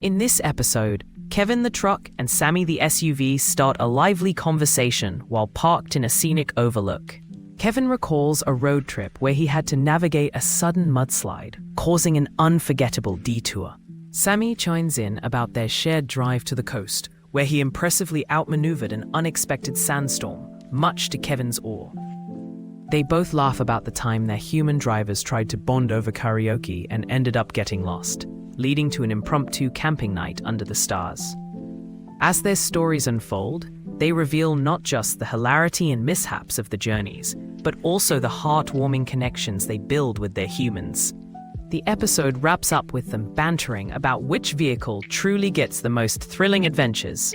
In this episode, Kevin the truck and Sammy the SUV start a lively conversation while parked in a scenic overlook. Kevin recalls a road trip where he had to navigate a sudden mudslide, causing an unforgettable detour. Sammy chimes in about their shared drive to the coast, where he impressively outmaneuvered an unexpected sandstorm, much to Kevin's awe. They both laugh about the time their human drivers tried to bond over karaoke and ended up getting lost, leading to an impromptu camping night under the stars. As their stories unfold, they reveal not just the hilarity and mishaps of the journeys, but also the heartwarming connections they build with their humans. The episode wraps up with them bantering about which vehicle truly gets the most thrilling adventures.